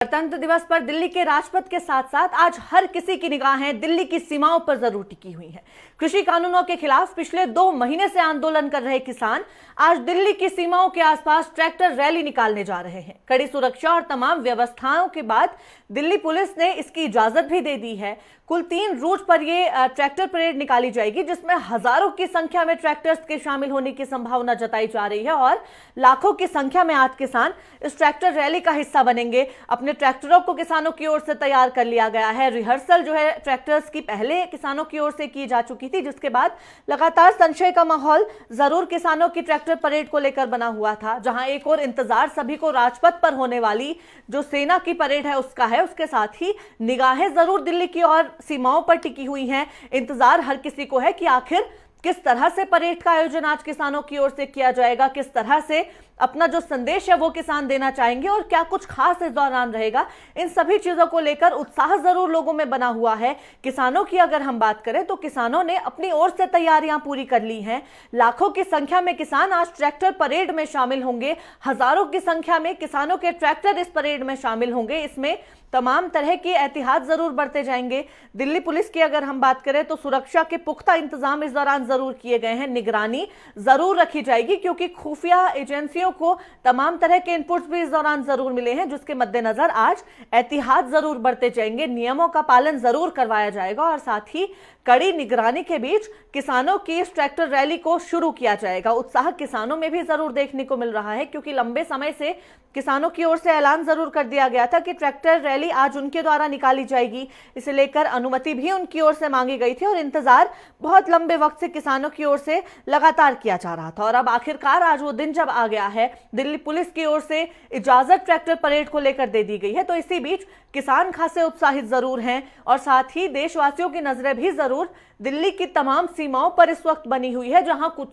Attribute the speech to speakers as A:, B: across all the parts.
A: गणतंत्र दिवस पर दिल्ली के राजपथ के साथ साथ आज हर किसी की निगाहें दिल्ली की सीमाओं पर जरूर टिकी हुई हैं। कृषि कानूनों के खिलाफ पिछले 2 महीने से आंदोलन कर रहे किसान आज दिल्ली की सीमाओं के आसपास ट्रैक्टर रैली निकालने जा रहे हैं। कड़ी सुरक्षा और तमाम व्यवस्थाओं के बाद दिल्ली पुलिस ने इसकी इजाजत भी दे दी है। कुल 3 रूट पर यह ट्रैक्टर परेड निकाली जाएगी, जिसमें हजारों की संख्या में ट्रैक्टर्स के शामिल होने की संभावना जताई जा रही है और लाखों की संख्या में आज किसान इस ट्रैक्टर रैली का हिस्सा बनेंगे। अपने ट्रैक्टरों को किसानों की ओर से तैयार कर लिया गया है। रिहर्सल जो है ट्रैक्टर्स की पहले किसानों की ओर से की जा चुकी थी, जिसके बाद लगातार संशय का माहौल जरूर किसानों की ट्रैक्टर परेड को लेकर बना हुआ था। जहां एक और इंतजार सभी को राजपथ पर होने वाली जो सेना की परेड है उसका है, उसके साथ ही निगाहें जरूर दिल्ली की और सीमाओं पर टिकी हुई हैं। इंतजार हर किसी को है कि आखिर किस तरह से परेड का आयोजन आज किसानों की ओर से किया जाएगा, किस तरह से अपना जो संदेश है वो किसान देना चाहेंगे और क्या कुछ खास इस दौरान रहेगा। इन सभी चीजों को लेकर उत्साह जरूर लोगों में बना हुआ है। किसानों की अगर हम बात करें तो किसानों ने अपनी ओर से तैयारियां पूरी कर ली हैं। लाखों की संख्या में किसान आज ट्रैक्टर परेड में शामिल होंगे। हजारों की संख्या में किसानों के ट्रैक्टर इस परेड में शामिल होंगे। इसमें तमाम तरह की एहतियात जरूर बरते जाएंगे। दिल्ली पुलिस की अगर हम बात करें तो सुरक्षा के पुख्ता इंतजाम इस दौरान जरूर किए गए हैं। निगरानी जरूर रखी जाएगी क्योंकि खुफिया एजेंसियों को तमाम तरह के इनपुट्स भी इस दौरान जरूर मिले हैं, जिसके मद्देनजर आज एहतियात जरूर बरते जाएंगे। नियमों का पालन जरूर करवाया जाएगा और साथ ही कड़ी निगरानी के बीच किसानों की इस ट्रैक्टर रैली को शुरू किया जाएगा। उत्साह किसानों में भी जरूर देखने को मिल रहा है क्योंकि लंबे समय से किसानों की ओर से ऐलान जरूर कर दिया गया था कि ट्रैक्टर रैली आज उनके द्वारा निकाली जाएगी। इसे लेकर अनुमति भी उनकी ओर से मांगी गई थी और इंतजार बहुत लंबे वक्त से किसानों की ओर से लगातार किया जा रहा था। और अब आखिरकार आज वो दिन जब आ गया है, दिल्ली पुलिस की ओर से इजाजत ट्रैक्टर परेड को लेकर दे दी गई है। तो इसी बीच किसान खासे उत्साहित जरूर हैं और साथ ही देशवासियों की नजरें भी जरूर दिल्ली की तमाम सीमाओं पर इस वक्त बनी हुई है, जहां कुछ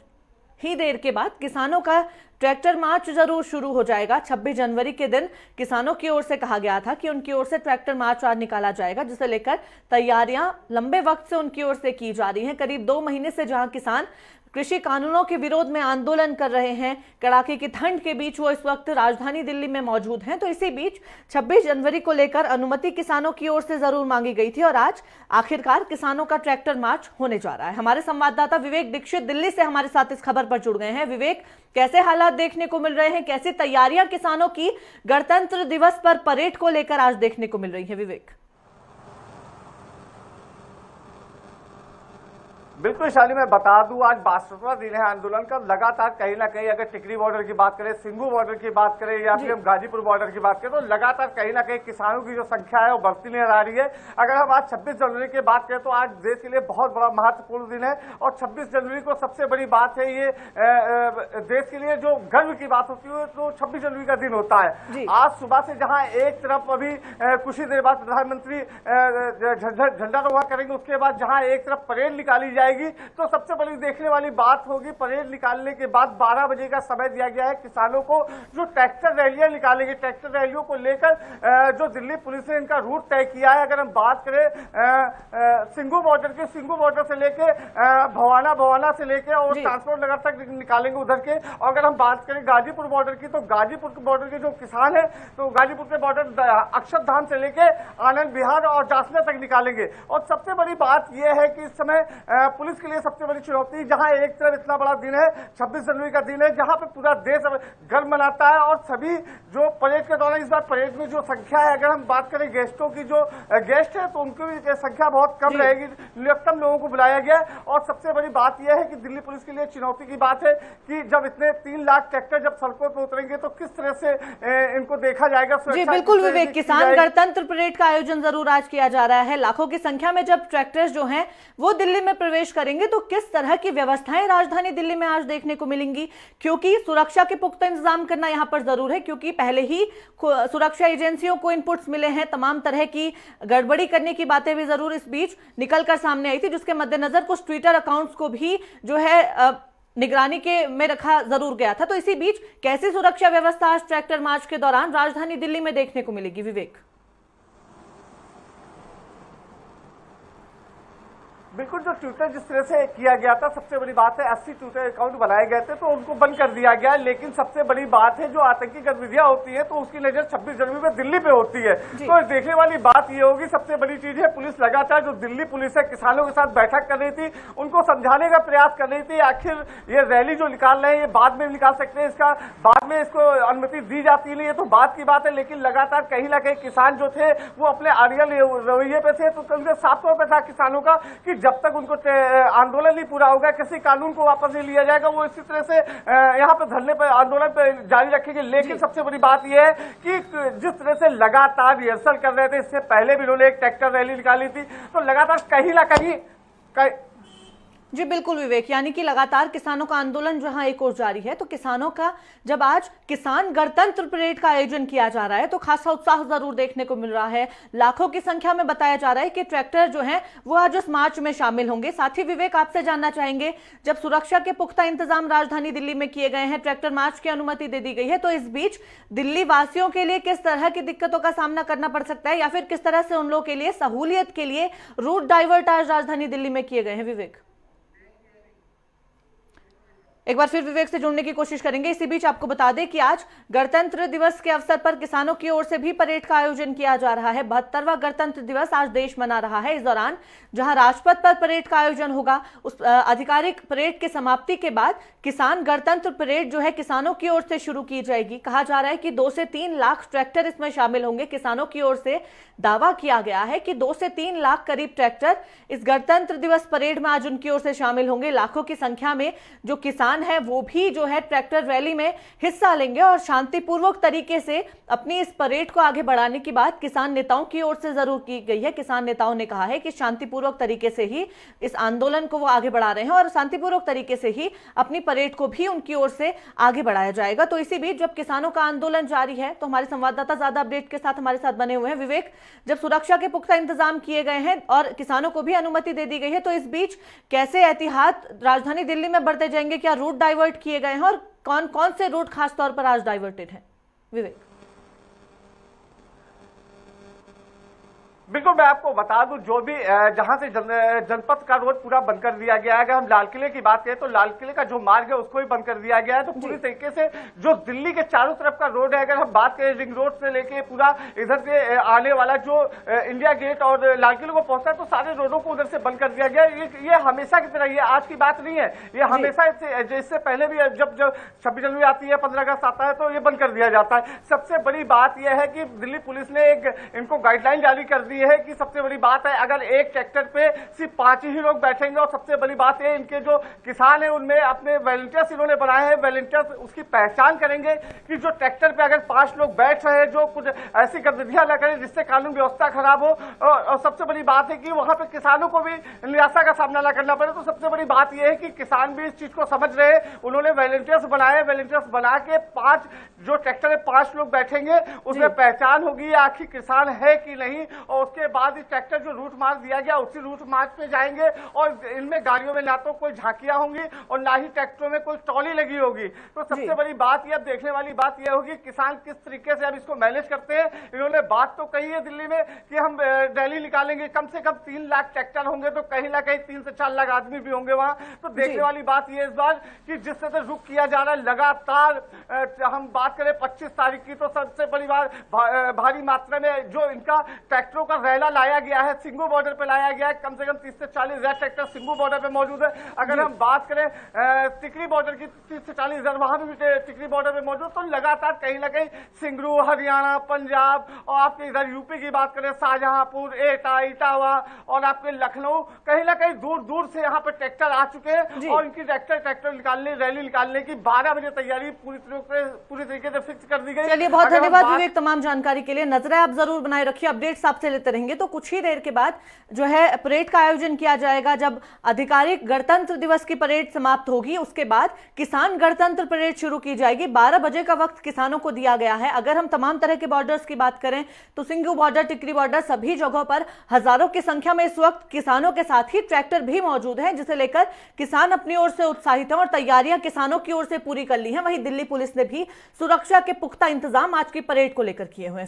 A: ही देर के बाद किसानों का ट्रैक्टर मार्च जरूर शुरू हो जाएगा। 26 जनवरी के दिन किसानों की ओर से कहा गया था कि उनकी ओर से ट्रैक्टर मार्च आज निकाला जाएगा, जिसे लेकर तैयारियां लंबे वक्त से उनकी ओर से की जा रही हैं। करीब 2 महीने से जहां किसान कृषि कानूनों के विरोध में आंदोलन कर रहे हैं, कड़ाके की ठंड के बीच वो इस वक्त राजधानी दिल्ली में मौजूद हैं। तो इसी बीच 26 जनवरी को लेकर अनुमति किसानों की ओर से जरूर मांगी गई थी और आज आखिरकार किसानों का ट्रैक्टर मार्च होने जा रहा है। हमारे संवाददाता विवेक दीक्षित दिल्ली से हमारे साथ इस खबर पर जुड़ गए हैं। विवेक, कैसे हालात देखने को मिल रहे हैं, कैसी तैयारियां किसानों की गणतंत्र दिवस पर परेड को लेकर आज देखने को मिल रही है? विवेक।
B: बिल्कुल शाली, मैं बता दूं आज 62वां दिन है आंदोलन का। लगातार कहीं ना कहीं अगर टिकरी बॉर्डर की बात करें, सिंघू बॉर्डर की बात करें या फिर हम गाजीपुर बॉर्डर की बात करें तो लगातार कहीं ना कहीं किसानों की जो संख्या है वो बढ़ती नजर आ रही है। अगर हम आज 26 जनवरी की बात करें तो आज देश के लिए बहुत बड़ा महत्वपूर्ण दिन है और 26 जनवरी को सबसे बड़ी बात है ये देश के लिए जो गर्व की बात होती है तो 26 जनवरी का दिन होता है। आज सुबह से जहां एक तरफ अभी कुछ ही देर बाद प्रधानमंत्री झंडारोहण करेंगे, उसके बाद जहां एक तरफ परेड निकाली जाएगी तो सबसे बड़ी देखने वाली बात होगी परेड निकालने के बाद 12 बजे का समय दिया गया है किसानों को जो ट्रैक्टर रैलियां निकालेंगे। ट्रैक्टर रैलियों को लेकर जो दिल्ली पुलिस ने इनका रूट तय किया है। अगर हम बात करें सिंघू बॉर्डर से लेके भवाना से लेके और ट्रांसपोर्ट नगर तक निकालेंगे उधर के। और अगर हम बात करें गाजीपुर बॉर्डर की तो गाजीपुर के बॉर्डर के जो किसान है तो गाजीपुर के बॉर्डर अक्षरधाम से लेके आनंद विहार और जासना तक निकालेंगे। और सबसे बड़ी बात यह है कि इस समय पुलिस के लिए सबसे बड़ी चुनौती, जहां एक तरफ इतना बड़ा दिन है 26 जनवरी का दिन है जहां पे पूरा देश गर्व मनाता है और सभी जो परेड के दौरान इस बार परेड में जो संख्या है, अगर हम बात करें गेस्टों की, जो गेस्ट है तो उनकी भी संख्या बहुत कम रहेगी, न्यूनतम लोगों को बुलाया गया। और सबसे बड़ी बात यह है कि दिल्ली पुलिस के लिए चुनौती की बात है कि जब इतने 3 लाख ट्रैक्टर जब सड़कों पर उतरेंगे तो किस तरह से इनको देखा जाएगा।
A: जी बिल्कुल विवेक, किसान गणतंत्र परेड का आयोजन जरूर आज किया जा रहा है। लाखों की संख्या में जब ट्रैक्टर्स जो हैं वो दिल्ली में प्रवेश करेंगे तो किस तरह की व्यवस्थाएं राजधानी दिल्ली में आज देखने को मिलेंगी, क्योंकि सुरक्षा के पुख्ता इंतजाम करना यहां पर जरूर है क्योंकि पहले ही सुरक्षा एजेंसियों को इनपुट्स मिले हैं। तमाम तरह की गड़बड़ी करने की बातें भी जरूर इस बीच निकलकर सामने आई थी, जिसके मद्देनजर कुछ ट्विटर अकाउंट्स को भी जो है निगरानी के में रखा जरूर गया था। तो इसी बीच कैसी सुरक्षा व्यवस्था आज ट्रैक्टर मार्च के दौरान राजधानी दिल्ली में देखने को मिलेगी? विवेक।
B: बिल्कुल, जो ट्विटर जिस तरह से किया गया था, सबसे बड़ी बात है 80 ट्विटर अकाउंट बनाए गए थे तो उनको बंद कर दिया गया। लेकिन सबसे बड़ी बात है जो आतंकी गतिविधियां होती है तो उसकी नजर 26 जनवरी में दिल्ली पे होती है। तो देखने वाली बात ये होगी, सबसे बड़ी चीज है पुलिस लगातार, जो दिल्ली पुलिस है किसानों के साथ बैठक कर रही थी, उनको समझाने का प्रयास कर रही थी आखिर ये रैली जो निकाल रहे हैं ये बाद में निकाल सकते हैं, इसका बाद में इसको अनुमति दी जाती नहीं, ये तो बात की बात है। लेकिन लगातार कहीं ना कहीं किसान जो थे वो अपने अड़ियल रवैये पे थे, तो उनके साफ तौर पर था किसानों का कि जब तक उनको आंदोलन नहीं पूरा होगा, किसी कानून को वापस नहीं लिया जाएगा, वो इसी तरह से यहाँ पे धरने पर आंदोलन पे जारी रखेंगे। लेकिन सबसे बड़ी बात यह है कि जिस तरह से लगातार रिहर्सल कर रहे थे, इससे पहले भी उन्होंने एक ट्रैक्टर रैली निकाली थी, तो लगातार कहीं ना कहीं
A: जी बिल्कुल विवेक, यानी कि लगातार किसानों का आंदोलन जहां एक ओर जारी है, तो किसानों का जब आज किसान गणतंत्र परेड का आयोजन किया जा रहा है तो खासा उत्साह जरूर देखने को मिल रहा है। लाखों की संख्या में बताया जा रहा है कि ट्रैक्टर जो हैं वो आज उस मार्च में शामिल होंगे। साथ ही विवेक, आपसे जानना चाहेंगे, जब सुरक्षा के पुख्ता इंतजाम राजधानी दिल्ली में किए गए हैं, ट्रैक्टर मार्च की अनुमति दे दी गई है, तो इस बीच दिल्ली वासियों के लिए किस तरह की दिक्कतों का सामना करना पड़ सकता है, या फिर किस तरह से उन लोगों के लिए सहूलियत के लिए रूट डाइवर्ट आज राजधानी दिल्ली में किए गए हैं? विवेक, एक बार फिर विवेक से जुड़ने की कोशिश करेंगे। इसी बीच आपको बता दें कि आज गणतंत्र दिवस के अवसर पर किसानों की ओर से भी परेड का आयोजन किया जा रहा है। 72वां गणतंत्र दिवस आज देश मना रहा है। इस दौरान जहां राजपथ पर परेड का आयोजन होगा, उस आधिकारिक परेड की समाप्ति के बाद किसान गणतंत्र परेड जो है किसानों की ओर से शुरू की जाएगी। कहा जा रहा है कि 2 से 3 लाख ट्रैक्टर इसमें शामिल होंगे। किसानों की ओर से दावा किया गया है कि 2 से 3 लाख करीब ट्रैक्टर इस गणतंत्र दिवस परेड में आज उनकी ओर से शामिल होंगे। लाखों की संख्या में जो किसान है वो भी जो है ट्रैक्टर रैली में हिस्सा लेंगे और शांतिपूर्वक तरीके से अपनी इस परेड को आगे बढ़ाने की बात किसान नेताओं की ओर से जरूर की गई है। किसान नेताओं ने कहा है कि शांतिपूर्वक तरीके से ही इस आंदोलन को वो आगे बढ़ा रहे हैं और शांतिपूर्वक तरीके से ही अपनी परेड को भी उनकी ओर से आगे बढ़ाया जाएगा। तो इसी बीच जब किसानों का आंदोलन जारी है तो हमारे संवाददाता ज्यादा अपडेट के साथ हमारे साथ बने हुए हैं। विवेक, जब सुरक्षा के पुख्ता इंतजाम किए गए हैं और किसानों को भी अनुमति दे दी गई है, तो इस बीच कैसे एहतियात राजधानी दिल्ली में बरते जाएंगे? क्या रूट डाइवर्ट किए गए हैं और कौन कौन से रूट खास तौर पर आज डाइवर्टेड हैं? विवेक,
B: बिल्कुल, मैं आपको बता दूं, जो भी जहां से जनपथ का रोड पूरा बंद कर दिया गया है। अगर हम लाल किले की बात करें तो लाल किले का जो मार्ग है उसको भी बंद कर दिया गया है। तो पूरी तरीके से जो दिल्ली के चारों तरफ का रोड है, अगर हम बात करें रिंग रोड से लेके पूरा इधर से आने वाला जो इंडिया गेट और लाल किले को पहुंचता है, तो सारे रोडों को उधर से बंद कर दिया गया। ये हमेशा की तरह, ये आज की बात नहीं है, ये हमेशा इससे पहले भी जब 26 जनवरी आती है, 15 अगस्त आता है, तो ये बंद कर दिया जाता है। सबसे बड़ी बात यह है कि दिल्ली पुलिस ने इनको गाइडलाइन जारी कर दी है कि सबसे बड़ी बात है, अगर एक ट्रैक्टर पे सिर्फ 5 ही लोग बैठेंगे, और सबसे बड़ी बात है इनके जो किसान है उनमें अपने वॉलंटियर्स इन्होंने बनाए हैं, वॉलंटियर्स उसकी पहचान करेंगे कि जो ट्रैक्टर पे अगर 5 लोग बैठ रहे हैं, जो कुछ ऐसी गतिविधियां न करें जिससे कानून व्यवस्था खराब हो। और सबसे बड़ी बात है कि वहां पे किसानों को भी निराशा का सामना न करना पड़े। तो सबसे बड़ी बात यह है कि किसान भी इस चीज को समझ रहे हैं, उन्होंने वॉलंटियर्स बनाए, वॉलंटियर्स बना के 5 जो ट्रैक्टर है 5 लोग बैठेंगे, उसमें पहचान होगी आखिर किसान है कि नहीं, और उसके बाद इस ट्रैक्टर जो रूट मार्च दिया गया उसी रूट मार्च पे जाएंगे। और इनमें गाड़ियों में ना तो कोई झांकियां होंगी और ना ही ट्रैक्टरों में कोई ट्रॉली लगी होगी। तो सबसे बड़ी बात यह, देखने वाली बात यह होगी किसान किस तरीके से अब इसको मैनेज करते हैं। इन्होंने बात तो कही है दिल्ली में कि हम रैली निकालेंगे, कम से कम 3 लाख ट्रैक्टर होंगे, तो कहीं ना कहीं 3 से 4 लाख आदमी भी होंगे वहां। तो देखने वाली बात यह इस बार कि जिस तरह से रुख किया जा रहा है लगातार, हम बात करें 25 तारीख की, तो सबसे बड़ी बात भारी मात्रा में जो इनका ट्रैक्टरों का रैला लाया गया है, सिंगू बॉर्डर पे लाया गया है। कम से कम 30 से 40 हजार ट्रैक्टर सिंगू बॉर्डर पे मौजूद है। अगर हम बात करें टिकरी बॉर्डर की, 30 से 40 हजार वहां भी टिकरी बॉर्डर पे मौजूद। तो लगातार कहीं ना कहीं सिंगरू, हरियाणा, पंजाब और आपके इधर यूपी की बात करें शाहजहांपुर, एटा, इटावा और आपके लखनऊ, कहीं ना कहीं दूर दूर से यहाँ पे ट्रैक्टर आ चुके हैं। और इनकी ट्रैक्टर निकालने, रैली निकालने की 12 बजे तैयारी पूरी तरीके से फिक्स कर दी गई।
A: चलिए, बहुत धन्यवाद विवेक तमाम जानकारी के लिए। नजरें आप जरूर बनाए रखिए, अपडेट्स आपसे लेते रहेंगे। तो कुछ ही देर के बाद जो है परेड का आयोजन किया जाएगा। जब आधिकारिक गणतंत्र दिवस की परेड समाप्त होगी उसके बाद किसान गणतंत्र परेड शुरू की जाएगी। 12 बजे का वक्त किसानों को दिया गया है। अगर हम तमाम तरह के बॉर्डर्स की बात करें तो सिंगू बॉर्डर, टिकरी बॉर्डर, सभी जगहों पर हजारों की संख्या में इस वक्त किसानों के साथ ही ट्रैक्टर भी मौजूद हैं, जिसे लेकर किसान अपनी ओर से उत्साहित हैं और तैयारियां किसानों की ओर से पूरी कर ली हैं। वहीं दिल्ली पुलिस ने भी सुरक्षा के पुख्ता इंतजाम आज की परेड को लेकर किए हुए हैं।